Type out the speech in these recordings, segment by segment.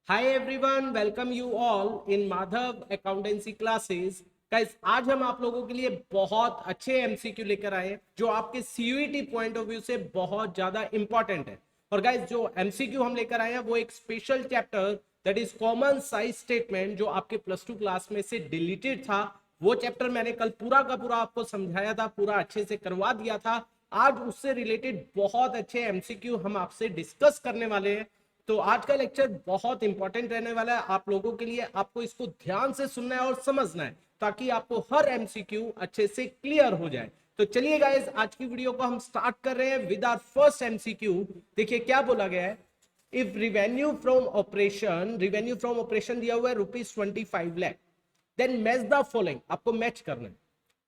Hi everyone, welcome you all in Madhav Accountancy classes. Guys, आज हम आप लोगों के लिए बहुत अच्छे एमसीक्यू लेकर आए जो आपके सीयूईटी पॉइंट ऑफ व्यू से बहुत ज्यादा इंपॉर्टेंट है। और गाइस जो एमसीक्यू हम लेकर आए हैं वो एक special chapter that is common size statement जो आपके प्लस टू क्लास में से डिलीटेड था। वो चैप्टर मैंने कल पूरा का पूरा आपको समझाया था, पूरा अच्छे से करवा दिया था। आज उससे रिलेटेड बहुत अच्छे एमसीक्यू हम आपसे डिस्कस करने वाले हैं। तो आज का लेक्चर बहुत इंपॉर्टेंट रहने वाला है आप लोगों के लिए। आपको इसको ध्यान से सुनना है और समझना है ताकि आपको हर एमसीक्यू अच्छे से क्लियर हो जाए। तो चलिए गाइस, आज की वीडियो को हम स्टार्ट कर रहे हैं विद आवर फर्स्ट एमसीक्यू। देखिए क्या बोला गया है। इफ रिवेन्यू फ्रॉम ऑपरेशन दिया हुआ है ₹25 lakh, then match the following. आपको मैच करना है।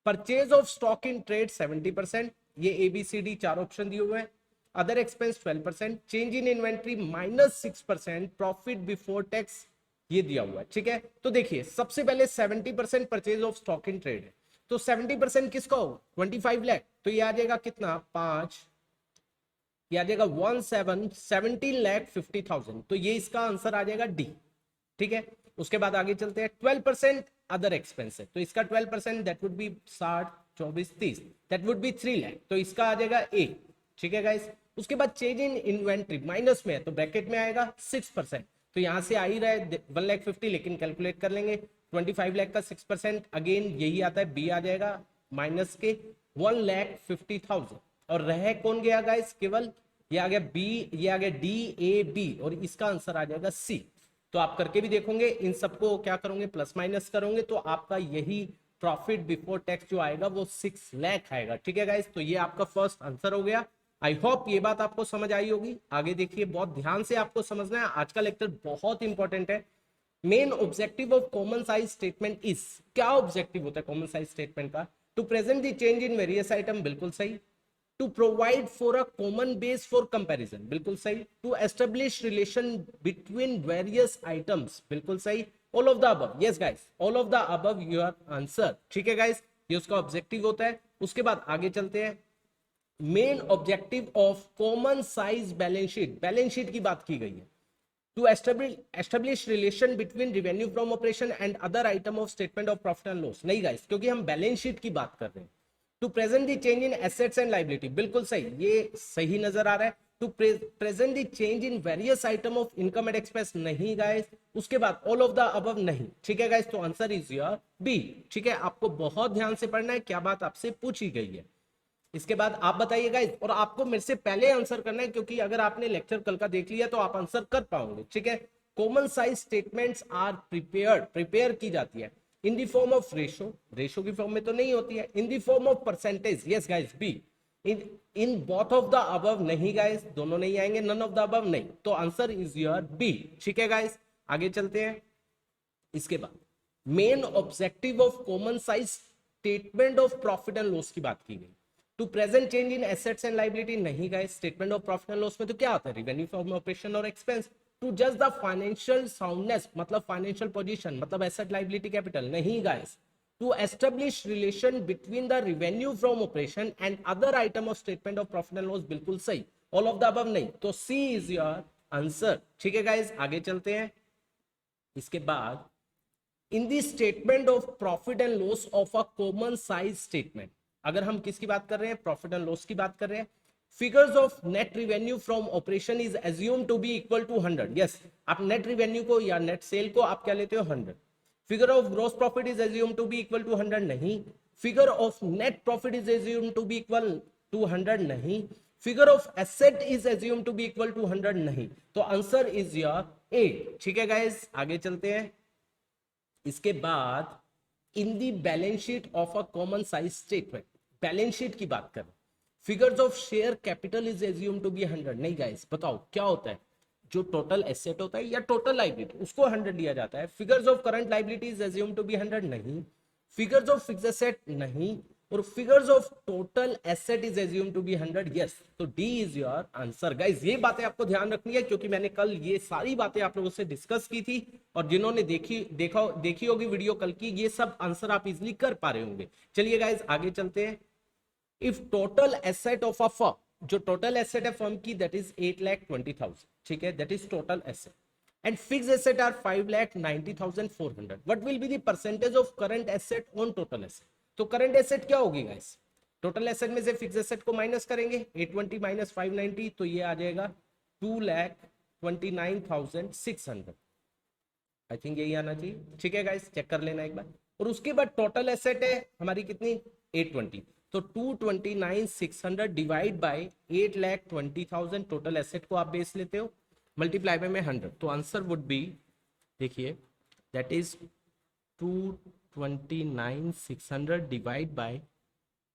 Purchase of stock in trade 70%, ये ABCD चार ऑप्शन दिए हुए हैं। Other expense 12%, change in inventory -6%, profit before tax ये दिया हुआ है। ठीक है, तो देखिए सबसे पहले 70% purchase of stock in trade है, तो 70% किसका हो 25 लाख, तो ये आ जाएगा कितना 5, ये आ जाएगा 17,17,50,000, तो ये इसका आंसर आ जाएगा डी। ठीक है, उसके बाद आगे चलते हैं। 12% अदर एक्सपेंस है, तो इसका 12% that would B 60, 24, 30, that would B 3 lakh, तो इसका आ जाएगा ए। ठीक है गाइस, उसके बाद चेंज इन इन्वेंट्री माइनस में है तो ब्रैकेट में आएगा 6%, तो यहां से आ ही रहा है 1,50,000, लेकिन कैलकुलेट कर लेंगे 25 लाख का 6% अगेन यही आता है, बी आ जाएगा माइनस के 1,50,000। और रह कौन गया गाइस, केवल ये आ गया बी, ये आ गया DAB, और इसका आंसर आ जाएगा सी। तो आप करके भी देखोगे, इन सबको क्या करोगे प्लस माइनस करोगे तो आपका यही प्रॉफिट बिफोर टैक्स जो आएगा वो 6 लाख आएगा। ठीक है गाइस, तो ये आपका फर्स्ट आंसर हो गया। आई होप ये बात आपको समझ आई होगी। आगे देखिए, बहुत ध्यान से आपको समझना है, आज का लेक्चर बहुत इंपॉर्टेंट है। Main objective of common size statement is, क्या ऑब्जेक्टिव होता है कॉमन साइज स्टेटमेंट का, to present the change in various item, बिल्कुल सही। To provide for a common base for comparison, बिल्कुल सही। To establish relation between various items, बिल्कुल सही। All of the above, yes guys, all of the above your answer. ठीक है guys, ये उसका ऑब्जेक्टिव होता है। उसके बाद आगे चलते हैं। Main objective of common size balance sheet, balance sheet की बात की गई है। To establish relation between revenue from operation and other item of statement of profit and loss, नहीं गाइस, क्योंकि हम बैलेंस शीट की बात कर रहे हैं। To present the change in assets and liability, बिल्कुल सही, ये सही नजर आ रहा है। To present the change in various item of income and expense, नहीं गाइस। उसके बाद ऑल ऑफ द अबव, नहीं। ठीक है गाइस, तो आंसर इज योर बी। ठीक है, आपको बहुत ध्यान से पढ़ना है, क्या बात आपसे पूछी गई है। इसके बाद आप बताइए गाइस, और आपको मेरे से पहले आंसर करना है क्योंकि अगर आपने लेक्चर कल का देख लिया तो आप आंसर कर पाओगे। ठीक है, common size statements are prepare की जाती है in the form of ratio, ratio की फॉर्म में तो नहीं होती है। In the form of percentage, yes guys, B. In both of the above, नहीं गाइस, दोनों नहीं आएंगे। नन ऑफ द अबव, नहीं, तो आंसर इज योर बी। ठीक है गाइस, आगे चलते हैं। इसके बाद main objective of common size statement of profit and loss की बात की गई। To present change in assets and liability, नहीं guys, statement of profit and loss में तो क्या होता है रेवेन्यू फ्रॉम ऑपरेशन और एक्सपेंस। टू जज द फाइनेंशियल साउंडनेस, मतलब फाइनेंशियल पोजीशन, मतलब एसेट लाइबिलिटी कैपिटल, नहीं guys. To establish relation between the revenue from operation and other item of statement of profit and loss, बिल्कुल सही। All of the above, नहीं, तो सी is your answer. ठीक है guys, आगे चलते हैं। इसके बाद in the statement of profit and loss of a common size statement, अगर हम किसकी बात कर रहे हैं, प्रॉफिट एंड लॉस की बात कर रहे हैं। Figures of net revenue from operation is assume to be equal to 100, yes. आप नेट रिवेन्यू को या नेट सेल को आप क्या लेते हो 100। Figure of gross profit is assume to be equal to 100, नहीं। Figure of net profit is assume to be equal to 100, नहीं। Figure of asset is assume to be equal to 100, नहीं, तो answer is your ए। ठीक है guys, आगे चलते हैं। इसके बाद in the balance sheet of a common size statement, balance sheet की बात करें। Figures of share capital is assume to be 100, नहीं गाइस, बताओ क्या होता है, जो टोटल एसेट होता है या टोटल लाइबिलिटी उसको 100 लिया जाता है। Figures of current liability is assume to be 100, नहीं। फिगर्स ऑफ फिक्स्ड एसेट, नहीं। और figures of total asset is assume to be 100, yes, तो D is your answer. Guys ये बातें आपको ध्यान रखनी है क्योंकि मैंने कल ये सारी बातें आप लोगों से डिस्कस की थी, और जिन्होंने देखी होगी वीडियो कल की, ये सब आंसर आप इजिली कर पा रहे होंगे। चलिए गाइस, आगे चलते हैं। If total asset of a firm, जो टोटल एसेट है फर्म की, दैट इज 8,20,000, ठीक है, that is total asset. and fixed asset are 5,90,400. What will be the percentage of current asset on total asset? तो current asset क्या होगी guys? Total asset में से फिक्स एसेट को माइनस करेंगे 820 माइनस 590 तो ये आ जाएगा 2,29,600. आई थिंक यही आना चाहिए. ठीक है गाइस, चेक कर लेना एक बार. और उसके बाद टोटल एसेट है हमारी कितनी 820, तो 229,600 डिवाइड बाय 8,20,000 टोटल एसेट को आप बेस लेते हो मल्टीप्लाई बाय में 100. तो आंसर वुड बी, देखिए that is 229,600 divide by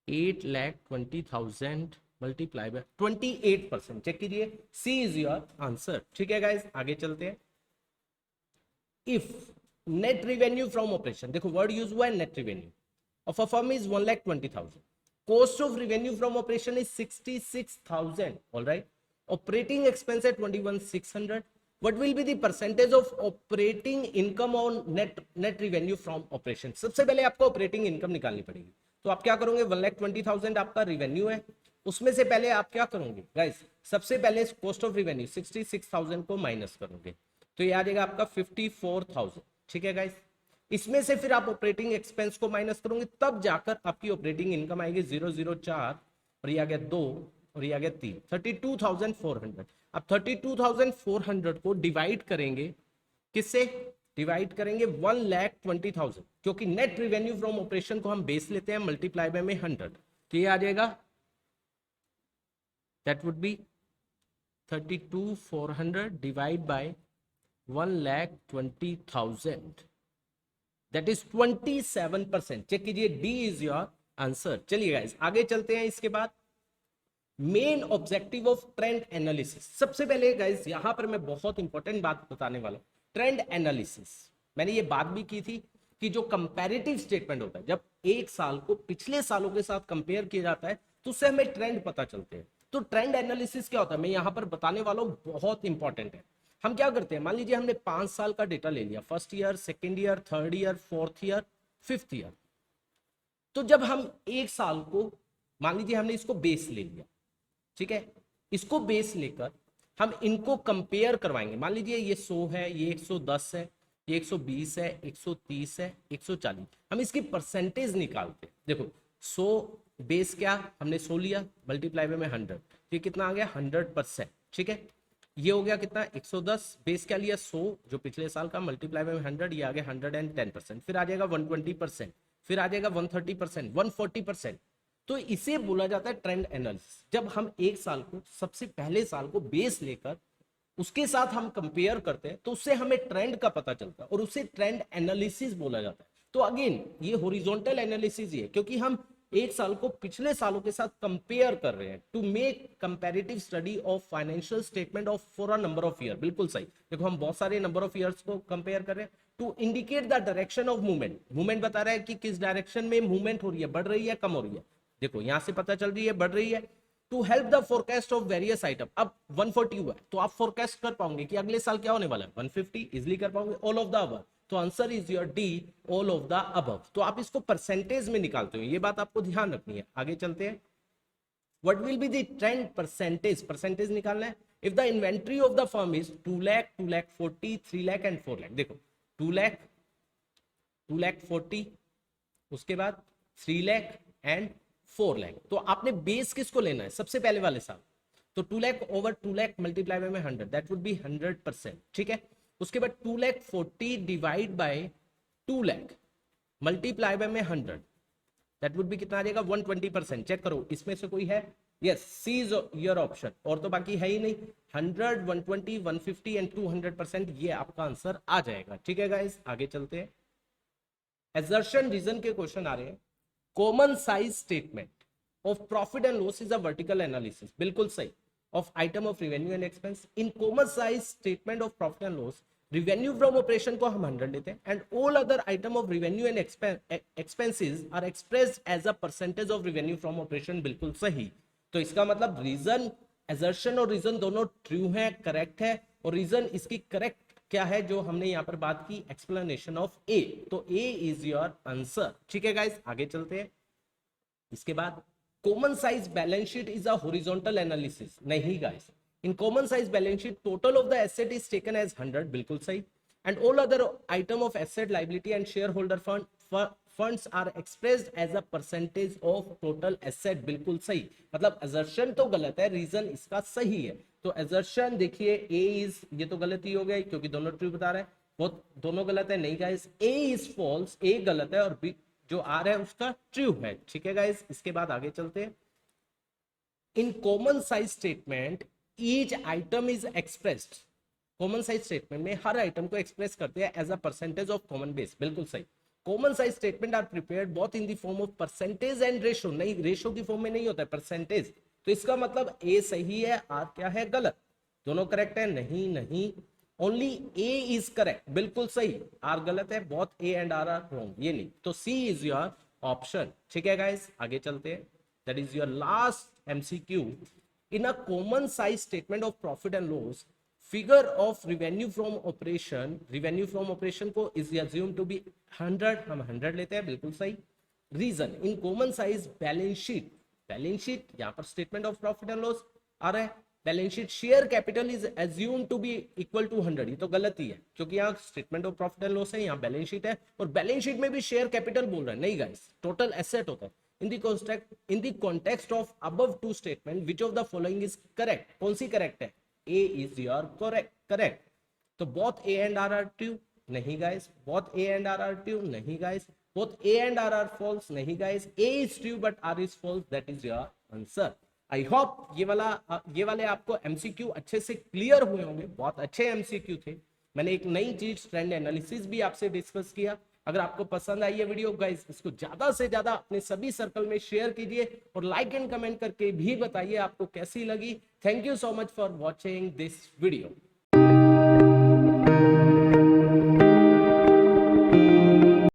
8,20,000 multiply by 28%. Check कीजिए, सी इज योर आंसर. ठीक है गाइस, आगे चलते हैं. If net revenue from operation, देखो वर्ड यूज हुआ है net revenue of a firm is 1,20,000, cost of revenue from operation is 66,000. all right, operating expense at 21,600. what will be the percentage of operating income on net revenue from operation? सबसे पहले आपको operating income निकालनी पड़ेगी. तो आप क्या करोगे, 1,20,000 आपका रिवेन्यू है, उसमें से पहले आप क्या करोगे गाइस, सबसे पहले कॉस्ट ऑफ रिवेन्यू 66,000 को माइनस करोगे तो ये आ जाएगा आपका 54,000. ठीक है गाइस, इसमें से फिर आप ऑपरेटिंग एक्सपेंस को माइनस करोगे तब जाकर आपकी ऑपरेटिंग इनकम आएगी 004 और ये आ गया 2 और ये आ गया 3, 32,400. अब 32,400 को डिवाइड करेंगे किससे, डिवाइड करेंगे 1,20,000 क्योंकि नेट रिवेन्यू फ्रॉम ऑपरेशन को हम बेस लेते हैं मल्टीप्लाई बाय में 100. तो ये आ जाएगा that would be 32,400 divide by 1,20,000 that is 27%. Check कीजिए, डी इज योर आंसर. चलिए गाइस आगे चलते हैं. इसके बाद main objective of trend analysis. सबसे पहले गाइस यहां पर मैं बहुत इंपॉर्टेंट बात बताने वाला हूं. ट्रेंड एनालिसिस, मैंने ये बात भी की थी कि जो कंपैरेटिव स्टेटमेंट होता है, जब एक साल को पिछले सालों के साथ कंपेयर किया जाता है तो उससे हमें ट्रेंड पता चलते हैं. तो ट्रेंड एनालिसिस क्या होता है मैं यहां पर बताने वाला हूं, बहुत इंपॉर्टेंट है. हम क्या करते हैं, मान लीजिए हमने 5 साल का डेटा ले लिया, first year, second year, third year, fourth year, fifth year. तो जब हम एक साल को, मान लीजिए हमने इसको बेस ले लिया, ठीक है, इसको बेस लेकर हम इनको कंपेयर करवाएंगे. मान लीजिए ये 100 है, ये 110 है, ये 120 है, 130 है, 140. हम इसकी परसेंटेज निकालते हैं. देखो 100 बेस क्या, हमने 100 लिया मल्टीप्लाई में 100, ये कितना आ गया 100%. ठीक है, ये हो गया कितना 110, बेस क्या लिया 100 जो पिछले साल का, मल्टीप्लाई में 100, ये आ गया 110%. फिर आ जाएगा 120%, फिर आ जाएगा 130%, 140%. तो इसे बोला जाता है ट्रेंड एनालिसिस. जब हम एक साल को, सबसे पहले साल को बेस लेकर उसके साथ हम कंपेयर करते हैं तो उससे हमें ट्रेंड का पता चलता है और उसे ट्रेंड एनालिसिस बोला जाता है. तो अगेन ये हॉरिजॉन्टल एनालिसिस ही है क्योंकि हम एक साल को पिछले सालों के साथ कंपेयर कर रहे हैं to make comparative study of financial statement of for a number of year. बिल्कुल सही. देखो हम बहुत सारे नंबर ऑफ ईयर्स को कंपेयर कर रहे हैं to indicate the direction of movement. Movement बता रहा है कि किस डायरेक्शन में मूवमेंट हो रही है, बढ़ रही है, कम हो रही है. देखो यहां से पता चल रही है बढ़ रही है. To help the forecast of various item. अब 140 हुआ है तो आप फोरकास्ट कर पाओगे कि अगले साल क्या होने वाला है, 150 इजिली कर पाओगे. All of the above. तो answer is your D, all of the above. तो आप इसको परसेंटेज में निकालते हो, ये बात आपको ध्यान रखनी है. आगे चलते हैं. What will be the trend percentage, percentage निकालना है. If the inventory of the firm is 2 lakh, 2 lakh 40, 3 lakh and 4 lakh. देखो 2 लाख, 2 लाख 40, उसके बाद 3 लाख एंड 4 लाख. तो आपने बेस किसको लेना है, सबसे पहले वाले साल. तो 2 लाख ओवर 2 लाख मल्टीप्लाई में 100 दैट वुड बी 100%. ठीक है, उसके बाद 2 lakh 40 divide by 2 lakh multiply में 100 दैट वुड बी कितना आ जाएगा 120%. चेक करो इसमें से कोई है, yes, C is your option. और तो बाकी है ही नहीं. 100, 120, 150 एंड 200%, ये आपका आंसर आ जाएगा. ठीक है गाइस, आगे चलते हैं. एजर्शन रीजन के क्वेश्चन आ रहे हैं. Common size statement of profit and loss is a vertical analysis. बिल्कुल सही. Of item of revenue and expense. In common size statement of profit and loss revenue from operation को हम 100 लेते हैं and all other item of revenue and expenses are expressed as a percentage of revenue from operation. बिल्कुल सही. तो इसका मतलब reason, assertion और रीजन दोनों ट्रू है, करेक्ट है. और रीजन इसकी करेक्ट क्या है जो हमने यहां पर बात की, एक्सप्लेनेशन ऑफ ए. तो ए इज योर आंसर. ठीक है गाइस, आगे चलते हैं. इसके बाद common size balance sheet is a horizontal analysis. नहीं guys, in common size balance sheet total of the asset is taken as 100, बिल्कुल सही, and all other item of asset liability and shareholder funds are expressed as a percentage of total asset, बिल्कुल सही। मतलब assertion तो गलत है, reason इसका सही है। तो असर्शन देखिए ए इज, ये तो गलती हो गई क्योंकि दोनों ट्रू बता रहे हैं, वो दोनों गलत है, नहीं गाइस, ए इज फॉल्स, ए गलत है और बी जो आर है उसका ट्रू है, ठीक है गाइस। इसके बाद आगे चलते हैं। In common size statement each item is expressed, common size statement में हर आइटम को एक्सप्रेस करते हैं as a percentage of common base, बिल्कुल सही। Common size statement are prepared both in the form of percentage and ratio, नहीं ratio की फॉर्म में नहीं होता है, परसेंटेज। तो इसका मतलब ए सही है, आर क्या है, गलत। दोनों करेक्ट है, नहीं नहीं, ओनली ए इज करेक्ट, बिल्कुल सही, आर गलत है, both A and R wrong, ये नहीं। तो सी इज योर ऑप्शन, ठीक है गाइस। आगे चलते हैं, that is your last MCQ. In a common size statement of profit and loss, figure of revenue from operation, revenue from operation को is assume to be 100, हम 100 लेते हैं, बिल्कुल सही। Reason, in common size balance sheet, balance sheet यहाँ पर statement of profit and loss आ रहा है, balance sheet share capital is assume to be equal to 100, ये तो गलत ही है क्योंकि यहाँ statement of profit and loss है, यहाँ बैलेंस शीट है और बैलेंस शीट में भी शेयर कैपिटल बोल रहा है, नहीं गाइस, टोटल एसेट होता है। in the context of above two statement, which of the following is correct? कौन सी करेक्ट है? A is your correct. तो both A and R are true, नहीं guys, both A and R are true, नहीं guys, both A and R are false, नहीं guys, A is true but R is false, that is your answer. I hope ये वाले आपको MCQ अच्छे से clear हुए होंगे, बहुत अच्छे एमसीक्यू थे। मैंने एक नई चीज ट्रेंड एनालिसिस भी आपसे डिस्कस किया। अगर आपको पसंद आई है वीडियो गाइस, इसको ज्यादा से ज्यादा अपने सभी सर्कल में शेयर कीजिए और लाइक एंड कमेंट करके भी बताइए आपको कैसी लगी। Thank you so much for watching this video.